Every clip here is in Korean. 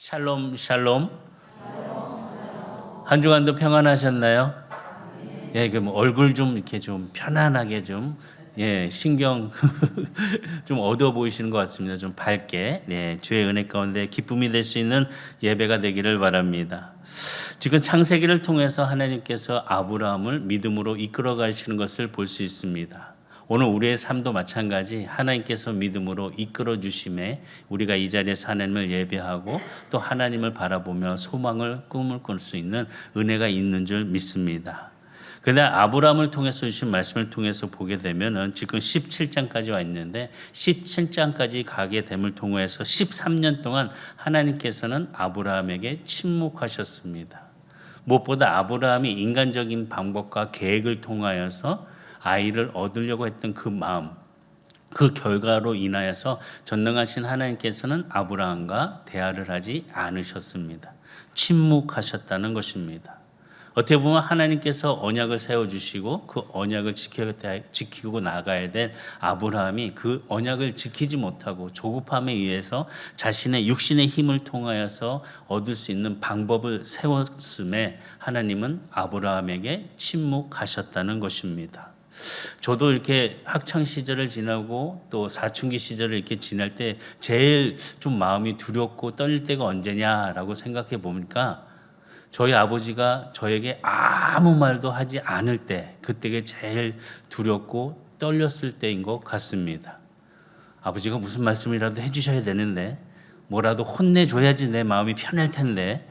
샬롬 샬롬. 한 주간도 평안하셨나요? 예, 그럼 얼굴 좀 이렇게 좀 편안하게 좀 신경 좀 어두워 보이시는 것 같습니다. 좀 밝게 주의 은혜 가운데 기쁨이 될 수 있는 예배가 되기를 바랍니다. 지금 창세기를 통해서 하나님께서 아브라함을 믿음으로 이끌어 가시는 것을 볼 수 있습니다. 오늘 우리의 삶도 마찬가지 하나님께서 믿음으로 이끌어 주심에 우리가 이 자리에서 하나님을 예배하고 또 하나님을 바라보며 소망을 꿈을 꿀 수 있는 은혜가 있는 줄 믿습니다. 그런데 아브라함을 통해서 주신 말씀을 통해서 보게 되면은 지금 17장까지 와 있는데 17장까지 가게 됨을 통해서 13년 동안 하나님께서는 아브라함에게 침묵하셨습니다. 무엇보다 아브라함이 인간적인 방법과 계획을 통하여서 아이를 얻으려고 했던 그 마음, 그 결과로 인하여서 전능하신 하나님께서는 아브라함과 대화를 하지 않으셨습니다. 침묵하셨다는 것입니다. 어떻게 보면 하나님께서 언약을 세워주시고 그 언약을 지키고 나가야 된 아브라함이 그 언약을 지키지 못하고 조급함에 의해서 자신의 육신의 힘을 통하여서 얻을 수 있는 방법을 세웠음에 하나님은 아브라함에게 침묵하셨다는 것입니다. 저도 이렇게 학창 시절을 지나고 또 사춘기 시절을 이렇게 지날 때 제일 좀 마음이 두렵고 떨릴 때가 언제냐라고 생각해 보니까 저희 아버지가 저에게 아무 말도 하지 않을 때 그때가 제일 두렵고 떨렸을 때인 것 같습니다. 아버지가 무슨 말씀이라도 해주셔야 되는데 뭐라도 혼내줘야지 내 마음이 편할 텐데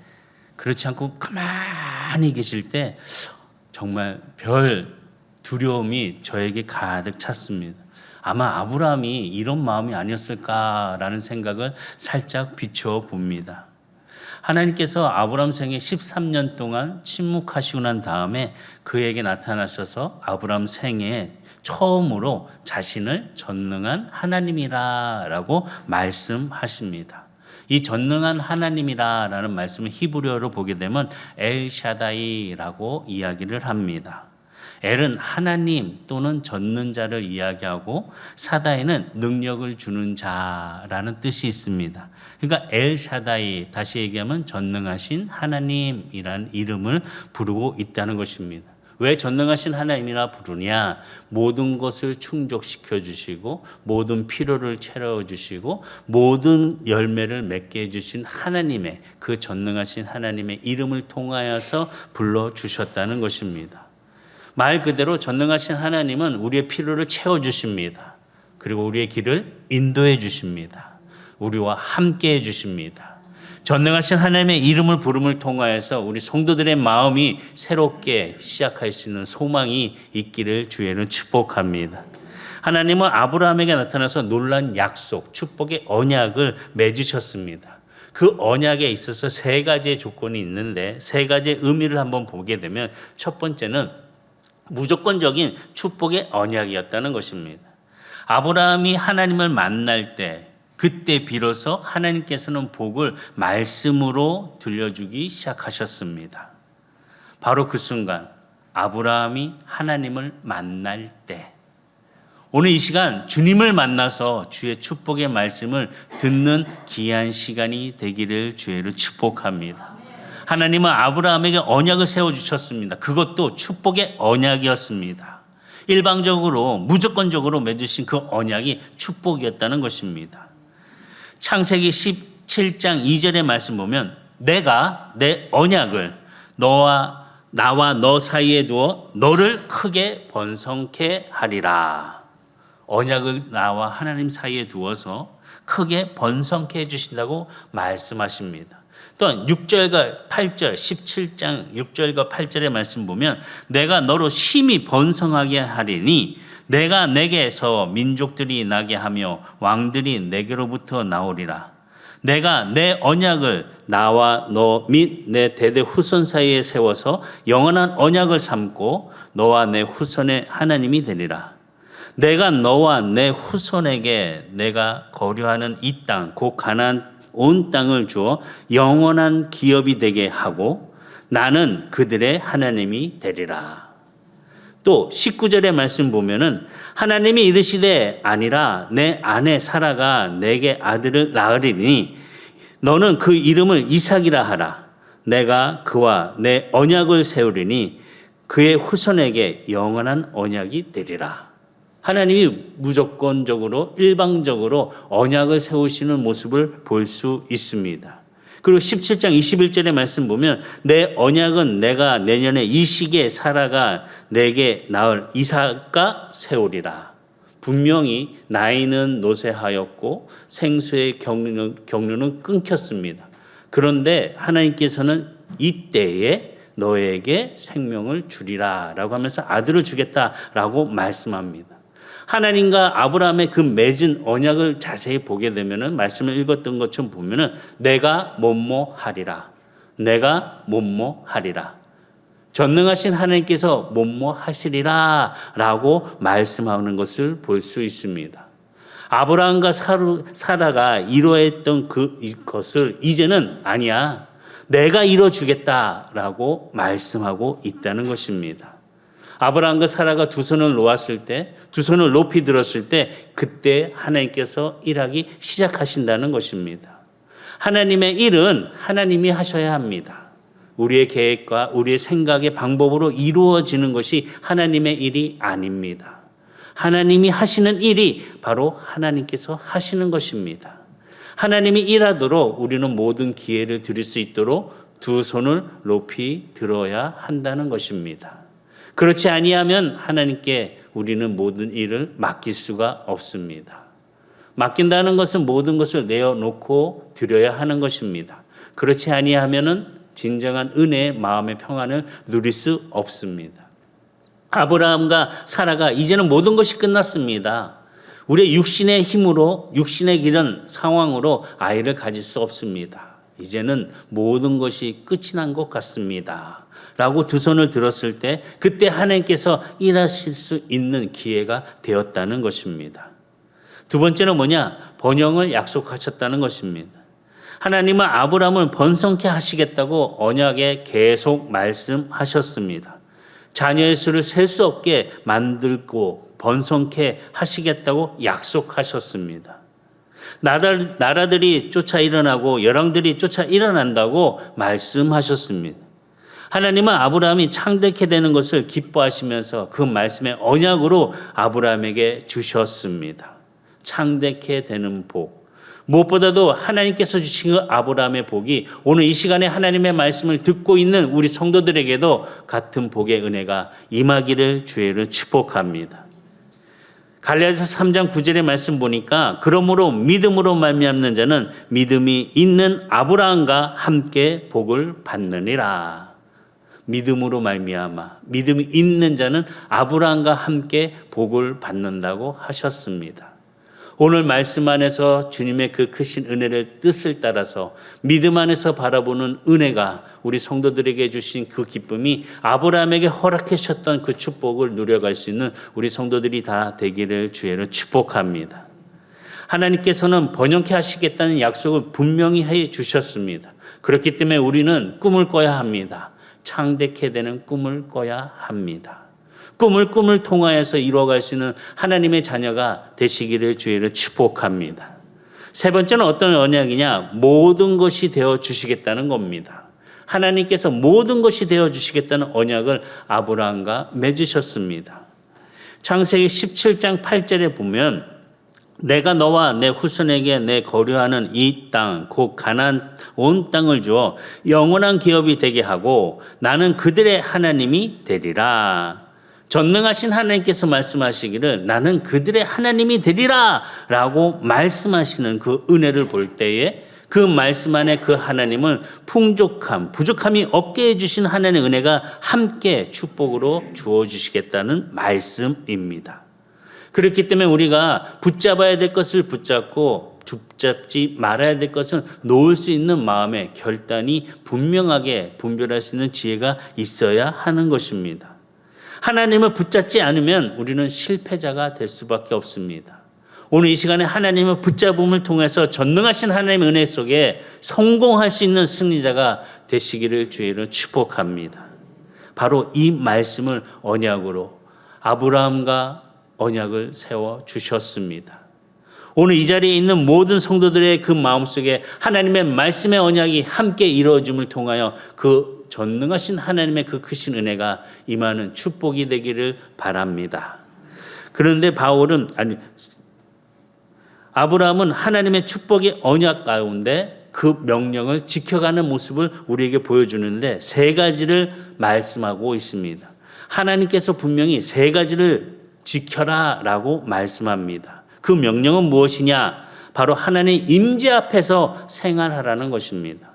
그렇지 않고 가만히 계실 때 정말 별 두려움이 저에게 가득 찼습니다. 아마 아브라함이 이런 마음이 아니었을까라는 생각을 살짝 비춰 봅니다. 하나님께서 아브라함 생애 13년 동안 침묵하시고 난 다음에 그에게 나타나셔서 아브라함 생애에 처음으로 자신을 전능한 하나님이라고 말씀하십니다. 이 전능한 하나님이라는 말씀을 히브리어로 보게 되면 엘샤다이라고 이야기를 합니다. 엘은 하나님 또는 전능자를 이야기하고 사다이는 능력을 주는 자라는 뜻이 있습니다. 그러니까 엘샤다이, 다시 얘기하면 전능하신 하나님이라는 이름을 부르고 있다는 것입니다. 왜 전능하신 하나님이라 부르냐? 모든 것을 충족시켜 주시고 모든 필요를 채워 주시고 모든 열매를 맺게 해 주신 하나님의 그 전능하신 하나님의 이름을 통하여서 불러 주셨다는 것입니다. 말 그대로 전능하신 하나님은 우리의 필요를 채워주십니다. 그리고 우리의 길을 인도해 주십니다. 우리와 함께 해 주십니다. 전능하신 하나님의 이름을 부름을 통하여서 우리 성도들의 마음이 새롭게 시작할 수 있는 소망이 있기를 주의는 축복합니다. 하나님은 아브라함에게 나타나서 놀란 약속, 축복의 언약을 맺으셨습니다. 그 언약에 있어서 세 가지의 조건이 있는데 세 가지의 의미를 한번 보게 되면 첫 번째는 무조건적인 축복의 언약이었다는 것입니다. 아브라함이 하나님을 만날 때 그때 비로소 하나님께서는 복을 말씀으로 들려주기 시작하셨습니다. 바로 그 순간 아브라함이 하나님을 만날 때 오늘 이 시간 주님을 만나서 주의 축복의 말씀을 듣는 귀한 시간이 되기를 주의로 축복합니다. 하나님은 아브라함에게 언약을 세워주셨습니다. 그것도 축복의 언약이었습니다. 일방적으로 무조건적으로 맺으신 그 언약이 축복이었다는 것입니다. 창세기 17장 2절의 말씀 보면 내가 내 언약을 나와 너 사이에 두어 너를 크게 번성케 하리라. 언약을 나와 하나님 사이에 두어서 크게 번성케 해주신다고 말씀하십니다. 또한 6절과 8절 17장 6절과 8절의 말씀 보면 내가 너로 심히 번성하게 하리니 내가 내게서 민족들이 나게 하며 왕들이 내게로부터 나오리라. 내가 내 언약을 나와 너 및 내 대대 후손 사이에 세워서 영원한 언약을 삼고 너와 내 후손의 하나님이 되리라. 내가 너와 내 후손에게 내가 거류하는 이 땅 곧 가나안 온 땅을 주어 영원한 기업이 되게 하고 나는 그들의 하나님이 되리라. 또 19절의 말씀 보면은 하나님이 이르시되 아니라 내 아내 사라가 내게 아들을 낳으리니 너는 그 이름을 이삭이라 하라. 내가 그와 내 언약을 세우리니 그의 후손에게 영원한 언약이 되리라. 하나님이 무조건적으로 일방적으로 언약을 세우시는 모습을 볼 수 있습니다. 그리고 17장 21절의 말씀 보면 내 언약은 내가 내년에 이 시기에 사라가 내게 낳을 이삭과 세우리라. 분명히 나이는 노쇠하였고 생수의 경류는 끊겼습니다. 그런데 하나님께서는 이때에 너에게 생명을 주리라 라고 하면서 아들을 주겠다라고 말씀합니다. 하나님과 아브라함의 그 맺은 언약을 자세히 보게 되면은 말씀을 읽었던 것처럼 보면은 내가 뭐뭐 하리라. 내가 뭐뭐 하리라. 전능하신 하나님께서 뭐뭐 하시리라 라고 말씀하는 것을 볼 수 있습니다. 아브라함과 사라가 이루어했던 그것을 이제는 아니야. 내가 이루어주겠다라고 말씀하고 있다는 것입니다. 아브라함과 사라가 두 손을 놓았을 때, 두 손을 높이 들었을 때 그때 하나님께서 일하기 시작하신다는 것입니다. 하나님의 일은 하나님이 하셔야 합니다. 우리의 계획과 우리의 생각의 방법으로 이루어지는 것이 하나님의 일이 아닙니다. 하나님이 하시는 일이 바로 하나님께서 하시는 것입니다. 하나님이 일하도록 우리는 모든 기회를 드릴 수 있도록 두 손을 높이 들어야 한다는 것입니다. 그렇지 아니하면 하나님께 우리는 모든 일을 맡길 수가 없습니다. 맡긴다는 것은 모든 것을 내어놓고 드려야 하는 것입니다. 그렇지 아니하면은 진정한 은혜의 마음의 평안을 누릴 수 없습니다. 아브라함과 사라가 이제는 모든 것이 끝났습니다. 우리의 육신의 힘으로 육신의 길은 상황으로 아이를 가질 수 없습니다. 이제는 모든 것이 끝이 난 것 같습니다. 라고 두 손을 들었을 때 그때 하나님께서 일하실 수 있는 기회가 되었다는 것입니다. 두 번째는 뭐냐? 번영을 약속하셨다는 것입니다. 하나님은 아브라함을 번성케 하시겠다고 언약에 계속 말씀하셨습니다. 자녀의 수를 셀 수 없게 만들고 번성케 하시겠다고 약속하셨습니다. 나라들이 쫓아 일어나고 열왕들이 쫓아 일어난다고 말씀하셨습니다. 하나님은 아브라함이 창대케 되는 것을 기뻐하시면서 그 말씀의 언약으로 아브라함에게 주셨습니다. 창대케 되는 복. 무엇보다도 하나님께서 주신 그 아브라함의 복이 오늘 이 시간에 하나님의 말씀을 듣고 있는 우리 성도들에게도 같은 복의 은혜가 임하기를 주의를 축복합니다. 갈라디아서 3장 9절의 말씀 보니까 그러므로 믿음으로 말미암는 자는 믿음이 있는 아브라함과 함께 복을 받느니라. 믿음으로 말미암아 믿음이 있는 자는 아브라함과 함께 복을 받는다고 하셨습니다. 오늘 말씀 안에서 주님의 그 크신 은혜를 뜻을 따라서 믿음 안에서 바라보는 은혜가 우리 성도들에게 주신 그 기쁨이 아브라함에게 허락하셨던 그 축복을 누려갈 수 있는 우리 성도들이 다 되기를 주의로 축복합니다. 하나님께서는 번영케 하시겠다는 약속을 분명히 해 주셨습니다. 그렇기 때문에 우리는 꿈을 꿔야 합니다. 창대케 되는 꿈을 꿔야 합니다. 꿈을 통하여서 이루어갈 수 있는 하나님의 자녀가 되시기를 주의를 축복합니다. 세 번째는 어떤 언약이냐? 모든 것이 되어 주시겠다는 겁니다. 하나님께서 모든 것이 되어 주시겠다는 언약을 아브라함과 맺으셨습니다. 창세기 17장 8절에 보면 내가 너와 내 후손에게 내 거류하는 이 땅, 곧 가나안 온 땅을 주어 영원한 기업이 되게 하고 나는 그들의 하나님이 되리라. 전능하신 하나님께서 말씀하시기를 나는 그들의 하나님이 되리라 라고 말씀하시는 그 은혜를 볼 때에 그 말씀 안에 그 하나님은 부족함이 없게 해주신 하나님의 은혜가 함께 축복으로 주어주시겠다는 말씀입니다. 그렇기 때문에 우리가 붙잡아야 될 것을 붙잡고 붙잡지 말아야 될 것은 놓을 수 있는 마음의 결단이 분명하게 분별할 수 있는 지혜가 있어야 하는 것입니다. 하나님을 붙잡지 않으면 우리는 실패자가 될 수밖에 없습니다. 오늘 이 시간에 하나님을 붙잡음을 통해서 전능하신 하나님의 은혜 속에 성공할 수 있는 승리자가 되시기를 주의로 축복합니다. 바로 이 말씀을 언약으로 아브라함과 언약을 세워 주셨습니다. 오늘 이 자리에 있는 모든 성도들의 그 마음속에 하나님의 말씀의 언약이 함께 이루어짐을 통하여 그 전능하신 하나님의 그 크신 은혜가 임하는 축복이 되기를 바랍니다. 그런데 아브라함은 하나님의 축복의 언약 가운데 그 명령을 지켜가는 모습을 우리에게 보여주는데 세 가지를 말씀하고 있습니다. 하나님께서 분명히 세 가지를 지켜라 라고 말씀합니다. 그 명령은 무엇이냐? 바로 하나님의 임재 앞에서 생활하라는 것입니다.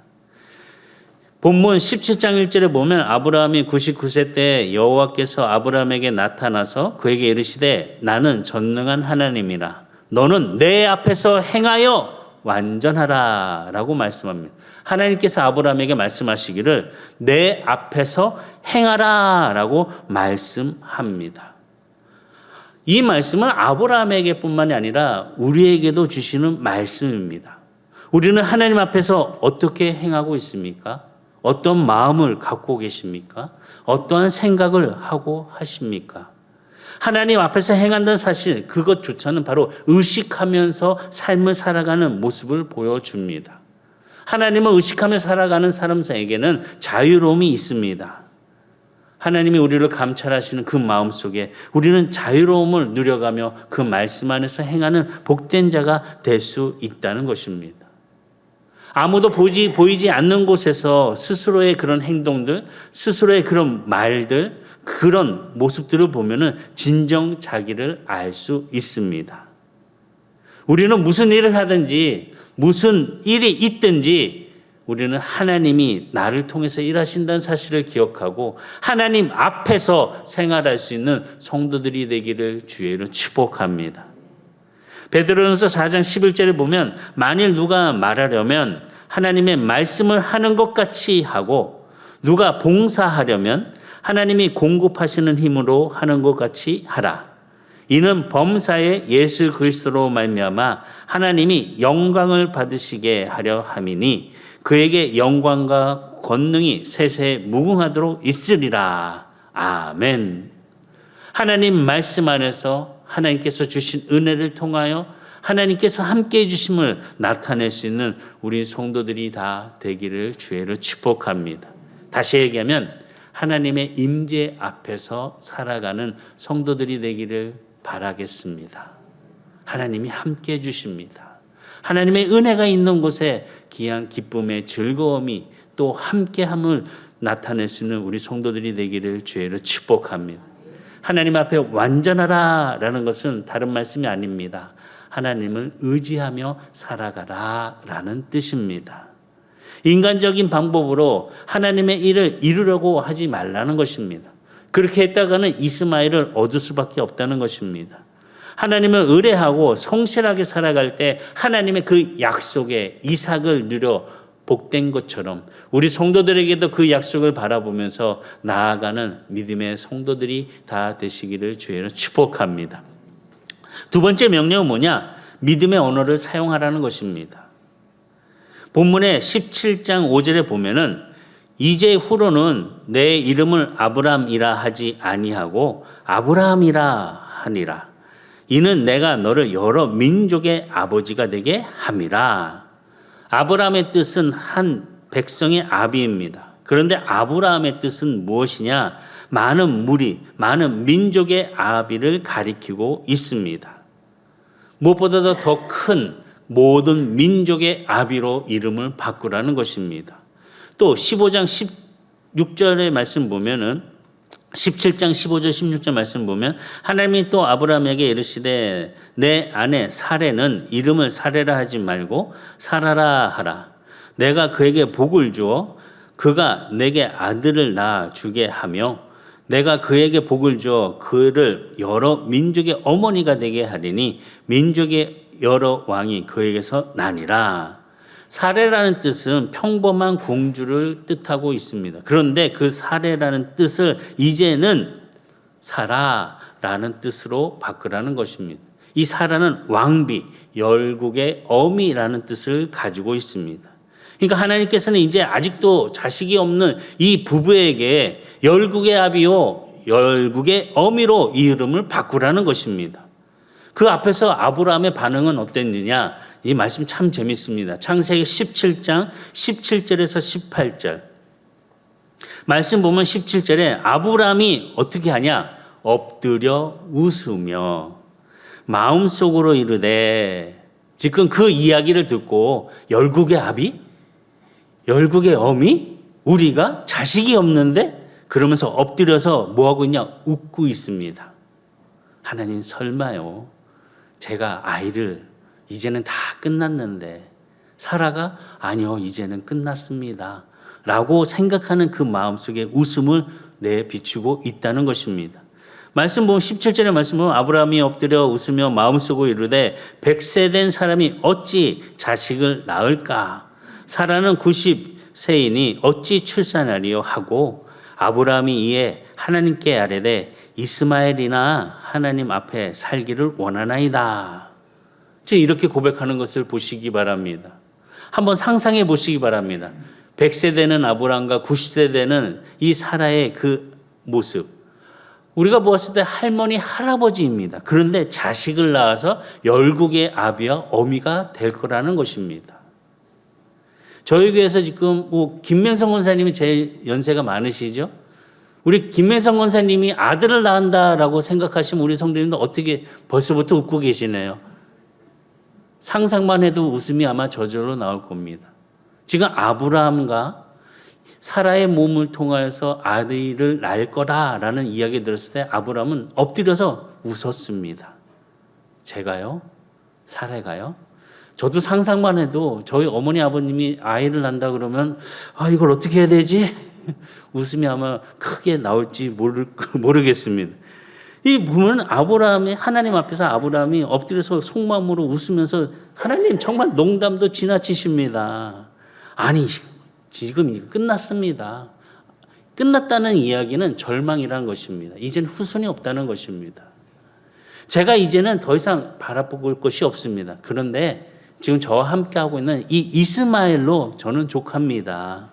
본문 17장 1절에 보면 아브라함이 99세 때 여호와께서 아브라함에게 나타나서 그에게 이르시되 나는 전능한 하나님이라 너는 내 앞에서 행하여 완전하라 라고 말씀합니다. 하나님께서 아브라함에게 말씀하시기를 내 앞에서 행하라 라고 말씀합니다. 이 말씀은 아브라함에게 뿐만이 아니라 우리에게도 주시는 말씀입니다. 우리는 하나님 앞에서 어떻게 행하고 있습니까? 어떤 마음을 갖고 계십니까? 어떠한 생각을 하고 하십니까? 하나님 앞에서 행한다는 사실, 그것조차는 바로 의식하면서 삶을 살아가는 모습을 보여줍니다. 하나님을 의식하며 살아가는 사람에게는 자유로움이 있습니다. 하나님이 우리를 감찰하시는 그 마음 속에 우리는 자유로움을 누려가며 그 말씀 안에서 행하는 복된 자가 될 수 있다는 것입니다. 아무도 보이지 않는 곳에서 스스로의 그런 행동들, 스스로의 그런 말들, 그런 모습들을 보면은 진정 자기를 알 수 있습니다. 우리는 무슨 일을 하든지 무슨 일이 있든지 우리는 하나님이 나를 통해서 일하신다는 사실을 기억하고 하나님 앞에서 생활할 수 있는 성도들이 되기를 주의로 축복합니다. 베드로전서 4장 11절에 보면 만일 누가 말하려면 하나님의 말씀을 하는 것 같이 하고 누가 봉사하려면 하나님이 공급하시는 힘으로 하는 것 같이 하라. 이는 범사에 예수 그리스도로 말미암아 하나님이 영광을 받으시게 하려 함이니 그에게 영광과 권능이 세세 무궁하도록 있으리라. 아멘. 하나님 말씀 안에서 하나님께서 주신 은혜를 통하여 하나님께서 함께해 주심을 나타낼 수 있는 우리 성도들이 다 되기를 주의로 축복합니다. 다시 얘기하면 하나님의 임재 앞에서 살아가는 성도들이 되기를 바라겠습니다. 하나님이 함께해 주십니다. 하나님의 은혜가 있는 곳에 귀한 기쁨의 즐거움이 또 함께함을 나타낼 수 있는 우리 성도들이 되기를 주의로 축복합니다. 하나님 앞에 완전하라 라는 것은 다른 말씀이 아닙니다. 하나님을 의지하며 살아가라 라는 뜻입니다. 인간적인 방법으로 하나님의 일을 이루려고 하지 말라는 것입니다. 그렇게 했다가는 이스마엘을 얻을 수밖에 없다는 것입니다. 하나님을 의뢰하고 성실하게 살아갈 때 하나님의 그 약속에 이삭을 누려 복된 것처럼 우리 성도들에게도 그 약속을 바라보면서 나아가는 믿음의 성도들이 다 되시기를 주의로 축복합니다. 두 번째 명령은 뭐냐? 믿음의 언어를 사용하라는 것입니다. 본문의 17장 5절에 보면은 이제 후로는 내 이름을 아브람이라 하지 아니하고 아브라함이라 하니라. 이는 내가 너를 여러 민족의 아버지가 되게 함이라. 아브라함의 뜻은 한 백성의 아비입니다. 그런데 아브라함의 뜻은 무엇이냐? 많은 무리, 많은 민족의 아비를 가리키고 있습니다. 무엇보다도 더 큰 모든 민족의 아비로 이름을 바꾸라는 것입니다. 또 15장 16절의 말씀 보면은 17장 15절 16절 말씀 보면 하나님이 또 아브라함에게 이르시되 내 아내 사레는 이름을 사레라 하지 말고 사라라 하라. 내가 그에게 복을 주어 그가 내게 아들을 낳아 주게 하며 내가 그에게 복을 주어 그를 여러 민족의 어머니가 되게 하리니 민족의 여러 왕이 그에게서 나니라. 사레라는 뜻은 평범한 공주를 뜻하고 있습니다. 그런데 그 사레라는 뜻을 이제는 사라라는 뜻으로 바꾸라는 것입니다. 이 사라는 왕비, 열국의 어미라는 뜻을 가지고 있습니다. 그러니까 하나님께서는 이제 아직도 자식이 없는 이 부부에게 열국의 아비요, 열국의 어미로 이 이름을 바꾸라는 것입니다. 그 앞에서 아브라함의 반응은 어땠느냐? 이 말씀 참 재밌습니다. 창세기 17장 17절에서 18절. 말씀 보면 17절에 아브라함이 어떻게 하냐? 엎드려 웃으며 마음속으로 이르되, 지금 그 이야기를 듣고 열국의 아비? 열국의 어미? 우리가 자식이 없는데? 그러면서 엎드려서 뭐하고 있냐? 웃고 있습니다. 하나님, 설마요, 제가 아이를 이제는 다 끝났는데 사라가 아니요, 이제는 끝났습니다 라고 생각하는 그 마음속에 웃음을 내비추고 있다는 것입니다. 말씀 보면 17절의 말씀 보면 아브라함이 엎드려 웃으며 마음속으로 이르되 100세 된 사람이 어찌 자식을 낳을까? 사라는 90세이니 어찌 출산하리요? 하고 아브라함이 이에 하나님께 아뢰되 이스마엘이나 하나님 앞에 살기를 원하나이다. 지금 이렇게 고백하는 것을 보시기 바랍니다. 한번 상상해 보시기 바랍니다. 100세 되는 아브라함과 90세 되는 이 사라의 그 모습. 우리가 보았을 때 할머니, 할아버지입니다. 그런데 자식을 낳아서 열국의 아비와 어미가 될 거라는 것입니다. 저희 교회에서 지금 김명성 권사님이 제일 연세가 많으시죠? 우리 김명성 권사님이 아들을 낳는다라고 생각하시면 우리 성도님도 어떻게 벌써부터 웃고 계시네요. 상상만 해도 웃음이 아마 저절로 나올 겁니다. 지금 아브라함과 사라의 몸을 통하여서 아들을 낳을 거다라는 이야기 들었을 때 아브라함은 엎드려서 웃었습니다. 제가요? 사라가요? 저도 상상만 해도 저희 어머니 아버님이 아이를 낳는다 그러면 이걸 어떻게 해야 되지? 웃음이 아마 크게 나올지 모르겠습니다. 이 보면 아브라함이 하나님 앞에서 아브라함이 엎드려서 속마음으로 웃으면서 하나님 정말 농담도 지나치십니다. 아니 지금 이제 끝났습니다. 끝났다는 이야기는 절망이라는 것입니다. 이제는 후손이 없다는 것입니다. 제가 이제는 더 이상 바라볼 것이 없습니다. 그런데 지금 저와 함께 하고 있는 이 이스마엘로 저는 족합니다.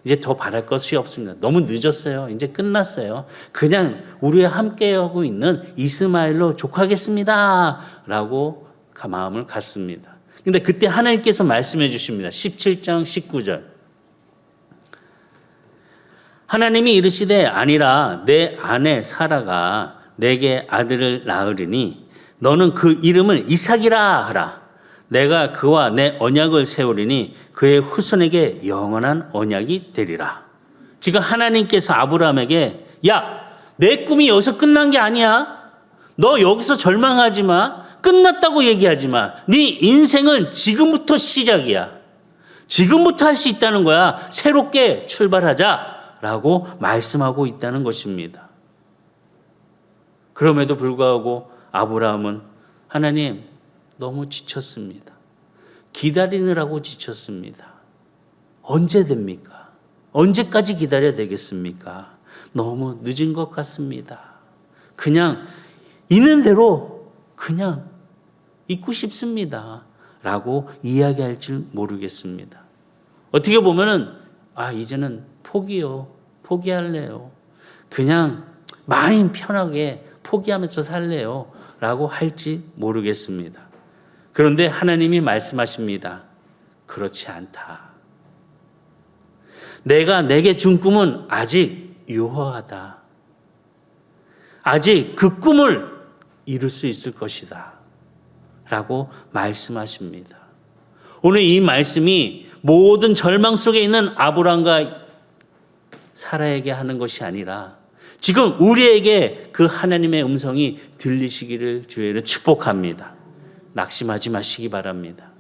이제 더 바랄 것이 없습니다. 너무 늦었어요. 이제 끝났어요. 그냥 우리와 함께하고 있는 이스마엘로 족하겠습니다 라고 마음을 갖습니다. 근데 그때 하나님께서 말씀해 주십니다. 17장 19절. 하나님이 이르시되 아니라 내 아내 사라가 내게 아들을 낳으리니 너는 그 이름을 이삭이라 하라. 내가 그와 내 언약을 세우리니 그의 후손에게 영원한 언약이 되리라. 지금 하나님께서 아브라함에게 내 꿈이 여기서 끝난 게 아니야. 너 여기서 절망하지 마. 끝났다고 얘기하지 마. 네 인생은 지금부터 시작이야. 지금부터 할 수 있다는 거야. 새롭게 출발하자 라고 말씀하고 있다는 것입니다. 그럼에도 불구하고 아브라함은 하나님 너무 지쳤습니다. 기다리느라고 지쳤습니다. 언제 됩니까? 언제까지 기다려야 되겠습니까? 너무 늦은 것 같습니다. 그냥 있는 대로 그냥 있고 싶습니다 라고 이야기할 줄 모르겠습니다. 어떻게 보면은 이제는 포기할래요. 그냥 마음 편하게 포기하면서 살래요 라고 할지 모르겠습니다. 그런데 하나님이 말씀하십니다. 그렇지 않다. 내가 내게 준 꿈은 아직 유효하다. 아직 그 꿈을 이룰 수 있을 것이다 라고 말씀하십니다. 오늘 이 말씀이 모든 절망 속에 있는 아브라함과 사라에게 하는 것이 아니라 지금 우리에게 그 하나님의 음성이 들리시기를 주의를 축복합니다. 낙심하지 마시기 바랍니다.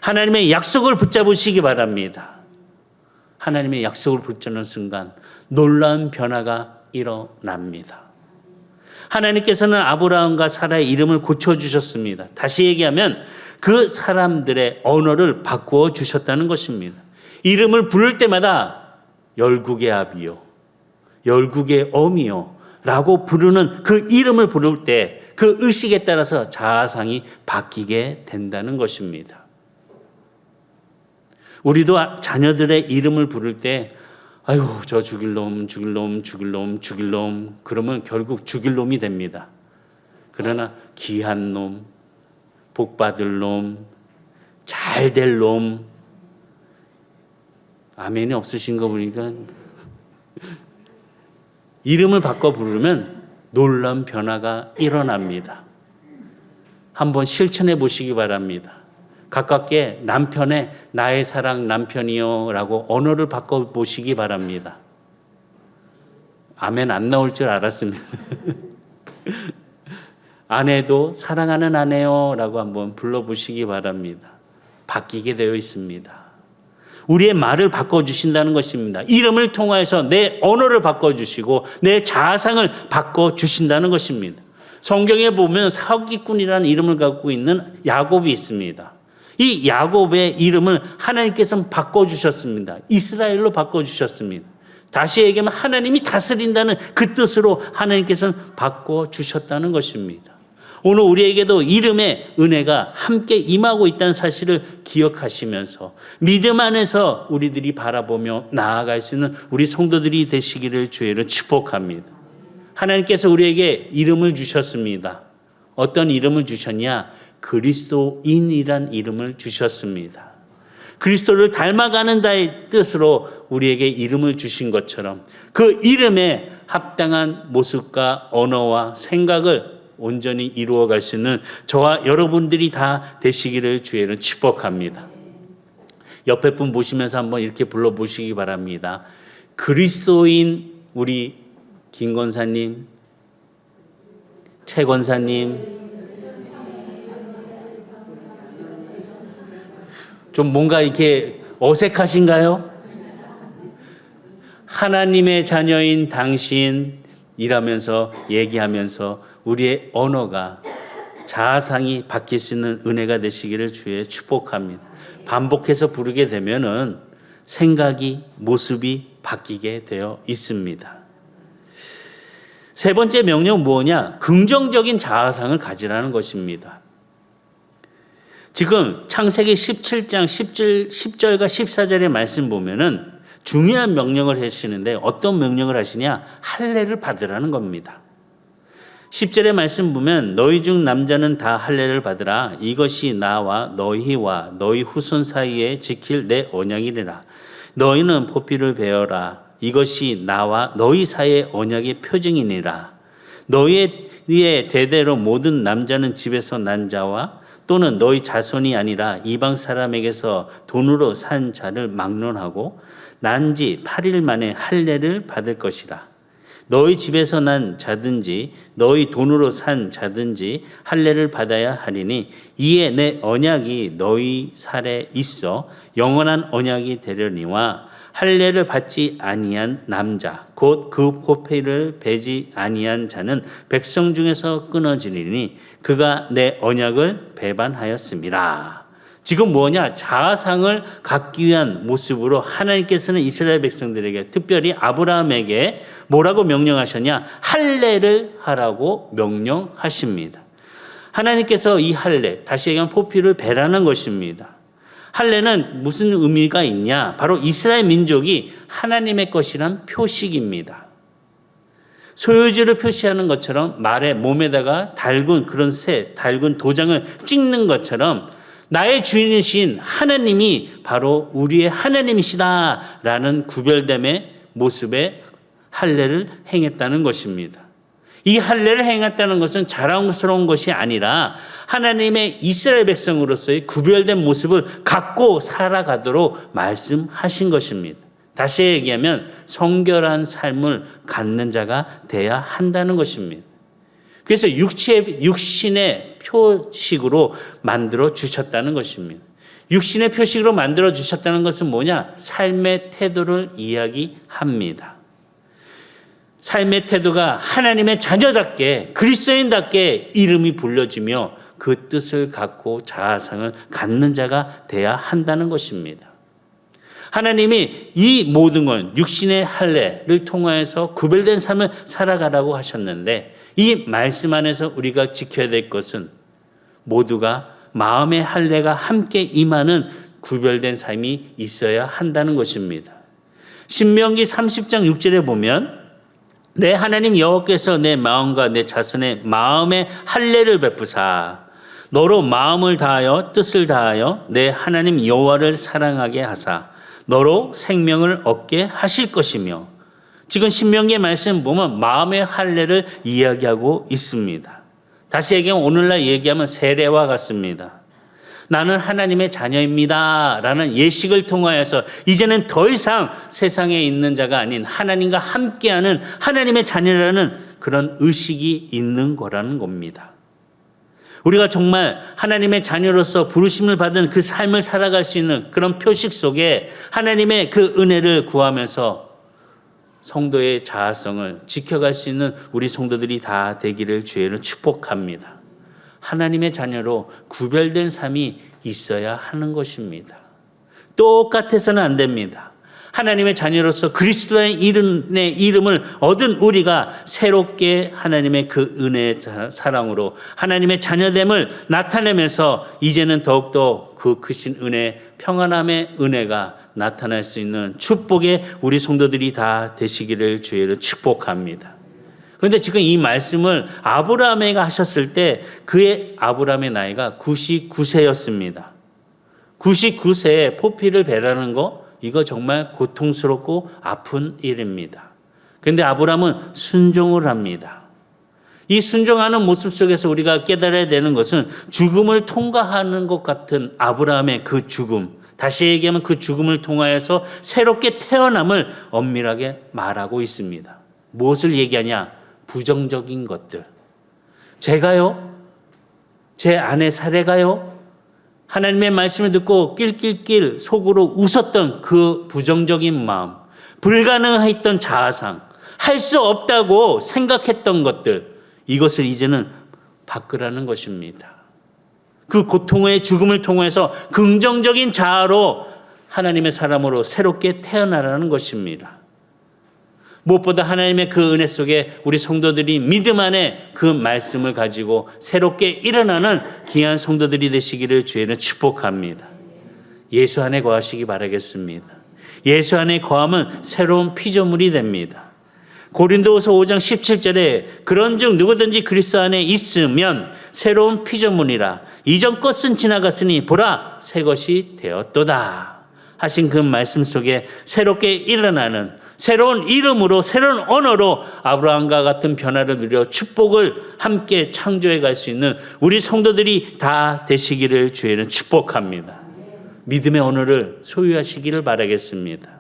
하나님의 약속을 붙잡으시기 바랍니다. 하나님의 약속을 붙잡는 순간 놀라운 변화가 일어납니다. 하나님께서는 아브라함과 사라의 이름을 고쳐주셨습니다. 다시 얘기하면 그 사람들의 언어를 바꾸어 주셨다는 것입니다. 이름을 부를 때마다 열국의 아비요, 열국의 어미요 라고 부르는 그 이름을 부를 때 그 의식에 따라서 자아상이 바뀌게 된다는 것입니다. 우리도 자녀들의 이름을 부를 때 저 죽일 놈 그러면 결국 죽일 놈이 됩니다. 그러나 귀한 놈, 복받을 놈, 잘될 놈, 아멘이 없으신 거 보니까 이름을 바꿔 부르면 놀라운 변화가 일어납니다. 한번 실천해 보시기 바랍니다. 가깝게 남편의 나의 사랑 남편이요 라고 언어를 바꿔 보시기 바랍니다. 아멘 안 나올 줄 알았습니다. 아내도 사랑하는 아내요 라고 한번 불러보시기 바랍니다. 바뀌게 되어 있습니다. 우리의 말을 바꿔주신다는 것입니다. 이름을 통해서 내 언어를 바꿔주시고 내 자아상을 바꿔주신다는 것입니다. 성경에 보면 사기꾼이라는 이름을 갖고 있는 야곱이 있습니다. 이 야곱의 이름을 하나님께서 바꿔주셨습니다. 이스라엘로 바꿔주셨습니다. 다시 얘기하면 하나님이 다스린다는 그 뜻으로 하나님께서는 바꿔주셨다는 것입니다. 오늘 우리에게도 이름의 은혜가 함께 임하고 있다는 사실을 기억하시면서 믿음 안에서 우리들이 바라보며 나아갈 수 있는 우리 성도들이 되시기를 주의로 축복합니다. 하나님께서 우리에게 이름을 주셨습니다. 어떤 이름을 주셨냐? 그리스도인이란 이름을 주셨습니다. 그리스도를 닮아가는 자의 뜻으로 우리에게 이름을 주신 것처럼 그 이름에 합당한 모습과 언어와 생각을 온전히 이루어갈 수 있는 저와 여러분들이 다 되시기를 주의로 축복합니다. 옆에 분 보시면서 한번 이렇게 불러보시기 바랍니다. 그리스도인 우리 김 권사님, 최 권사님, 좀 뭔가 이렇게 어색하신가요? 하나님의 자녀인 당신 이라면서 얘기하면서 우리의 언어가 자아상이 바뀔 수 있는 은혜가 되시기를 주의 축복합니다. 반복해서 부르게 되면은 생각이 모습이 바뀌게 되어 있습니다. 세 번째 명령은 뭐냐? 긍정적인 자아상을 가지라는 것입니다. 지금 창세기 17장 10절과 14절의 말씀 보면은 중요한 명령을 하시는데 어떤 명령을 하시냐? 할례를 받으라는 겁니다. 10절의 말씀 보면 너희 중 남자는 다 할례를 받으라. 이것이 나와 너희와 너희 후손 사이에 지킬 내 언약이니라. 너희는 포피를 베어라. 이것이 나와 너희 사이의 언약의 표징이니라. 너희의 대대로 모든 남자는 집에서 난 자와 또는 너희 자손이 아니라 이방 사람에게서 돈으로 산 자를 막론하고 난 지 8일 만에 할례를 받을 것이라. 너희 집에서 난 자든지 너희 돈으로 산 자든지 할례를 받아야 하리니 이에 내 언약이 너희 살에 있어 영원한 언약이 되려니와 할례를 받지 아니한 남자 곧 그 포피를 베지 아니한 자는 백성 중에서 끊어지리니 그가 내 언약을 배반하였음이라. 지금 뭐냐? 자아상을 갖기 위한 모습으로 하나님께서는 이스라엘 백성들에게 특별히 아브라함에게 뭐라고 명령하셨냐? 할례를 하라고 명령하십니다. 하나님께서 이 할례, 다시 얘기하면 포피를 베라는 것입니다. 할례는 무슨 의미가 있냐? 바로 이스라엘 민족이 하나님의 것이란 표식입니다. 소유지를 표시하는 것처럼 말의 몸에다가 달군 그런 달군 도장을 찍는 것처럼 나의 주인이신 하나님이 바로 우리의 하나님이시다라는 구별됨의 모습의 할례를 행했다는 것입니다. 이 할례를 행했다는 것은 자랑스러운 것이 아니라 하나님의 이스라엘 백성으로서의 구별된 모습을 갖고 살아가도록 말씀하신 것입니다. 다시 얘기하면 성결한 삶을 갖는 자가 돼야 한다는 것입니다. 그래서 육신의 표식으로 만들어 주셨다는 것입니다. 육신의 표식으로 만들어 주셨다는 것은 뭐냐? 삶의 태도를 이야기합니다. 삶의 태도가 하나님의 자녀답게 그리스도인답게 이름이 불려지며 그 뜻을 갖고 자아상을 갖는 자가 돼야 한다는 것입니다. 하나님이 이 모든 건 육신의 할례를 통하여서 구별된 삶을 살아가라고 하셨는데 이 말씀 안에서 우리가 지켜야 될 것은 모두가 마음의 할례가 함께 임하는 구별된 삶이 있어야 한다는 것입니다. 신명기 30장 6절에 보면 내 하나님 여호와께서 내 마음과 내 자손의 마음에 할례를 베푸사 너로 마음을 다하여 뜻을 다하여 내 하나님 여호와를 사랑하게 하사 너로 생명을 얻게 하실 것이며 지금 신명기의 말씀 보면 마음의 할례를 이야기하고 있습니다. 다시 얘기하면 오늘날 얘기하면 세례와 같습니다. 나는 하나님의 자녀입니다 라는 예식을 통하여서 이제는 더 이상 세상에 있는 자가 아닌 하나님과 함께하는 하나님의 자녀라는 그런 의식이 있는 거라는 겁니다. 우리가 정말 하나님의 자녀로서 부르심을 받은 그 삶을 살아갈 수 있는 그런 표식 속에 하나님의 그 은혜를 구하면서 성도의 자아성을 지켜갈 수 있는 우리 성도들이 다 되기를 주의로 축복합니다. 하나님의 자녀로 구별된 삶이 있어야 하는 것입니다. 똑같아서는 안 됩니다. 하나님의 자녀로서 그리스도의 이름을 얻은 우리가 새롭게 하나님의 그 은혜의 사랑으로 하나님의 자녀됨을 나타내면서 이제는 더욱더 그 크신 은혜, 평안함의 은혜가 나타날 수 있는 축복의 우리 성도들이 다 되시기를 주의로 축복합니다. 그런데 지금 이 말씀을 아브라함에게 하셨을 때 그의 아브라함의 나이가 99세였습니다. 99세에 포피를 베라는 거 이거 정말 고통스럽고 아픈 일입니다. 그런데 아브라함은 순종을 합니다. 이 순종하는 모습 속에서 우리가 깨달아야 되는 것은 죽음을 통과하는 것 같은 아브라함의 그 죽음, 다시 얘기하면 그 죽음을 통하여서 새롭게 태어남을 엄밀하게 말하고 있습니다. 무엇을 얘기하냐? 부정적인 것들. 제가요? 제 아내 사례가요? 하나님의 말씀을 듣고 낄낄낄 속으로 웃었던 그 부정적인 마음, 불가능했던 자아상, 할 수 없다고 생각했던 것들, 이것을 이제는 바꾸라는 것입니다. 그 고통의 죽음을 통해서 긍정적인 자아로 하나님의 사람으로 새롭게 태어나라는 것입니다. 무엇보다 하나님의 그 은혜 속에 우리 성도들이 믿음 안에 그 말씀을 가지고 새롭게 일어나는 귀한 성도들이 되시기를 주의는 축복합니다. 예수 안에 거하시기 바라겠습니다. 예수 안에 거함은 새로운 피조물이 됩니다. 고린도후서 5장 17절에 그런즉 누구든지 그리스도 안에 있으면 새로운 피조물이라 이전 것은 지나갔으니 보라 새 것이 되었도다 하신 그 말씀 속에 새롭게 일어나는 새로운 이름으로 새로운 언어로 아브라함과 같은 변화를 누려 축복을 함께 창조해 갈 수 있는 우리 성도들이 다 되시기를 주의는 축복합니다. 믿음의 언어를 소유하시기를 바라겠습니다.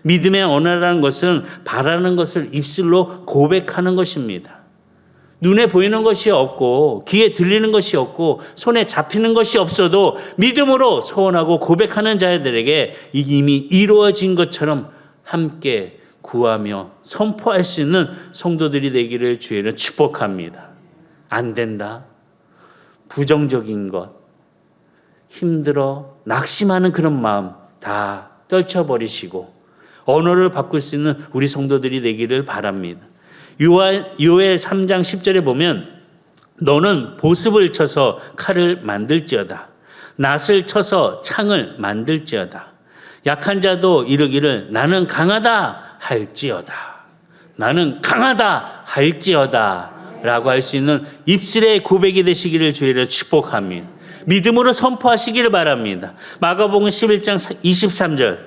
믿음의 언어라는 것은 바라는 것을 입술로 고백하는 것입니다. 눈에 보이는 것이 없고 귀에 들리는 것이 없고 손에 잡히는 것이 없어도 믿음으로 소원하고 고백하는 자들에게 이미 이루어진 것처럼 함께 구하며 선포할 수 있는 성도들이 되기를 주의는 축복합니다. 안 된다. 부정적인 것, 힘들어, 낙심하는 그런 마음 다 떨쳐버리시고 언어를 바꿀 수 있는 우리 성도들이 되기를 바랍니다. 요엘 3장 10절에 보면 너는 보습을 쳐서 칼을 만들지어다. 낫을 쳐서 창을 만들지어다. 약한 자도 이르기를 나는 강하다 할지어다. 나는 강하다 할지어다 라고 할 수 있는 입술의 고백이 되시기를 주의를 축복합니다. 믿음으로 선포하시기를 바랍니다. 마가복음 11장 23절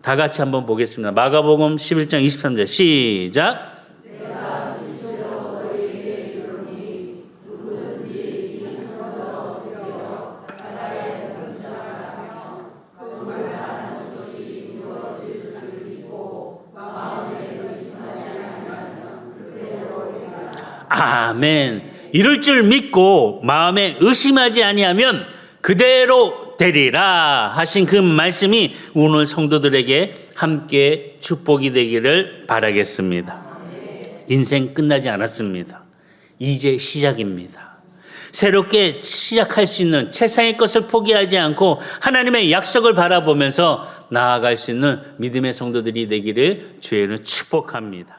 다 같이 한번 보겠습니다. 마가복음 11장 23절 시작. 아멘. 이럴 줄 믿고 마음에 의심하지 아니하면 그대로 되리라 하신 그 말씀이 오늘 성도들에게 함께 축복이 되기를 바라겠습니다. 인생 끝나지 않았습니다. 이제 시작입니다. 새롭게 시작할 수 있는 세상의 것을 포기하지 않고 하나님의 약속을 바라보면서 나아갈 수 있는 믿음의 성도들이 되기를 주의는 축복합니다.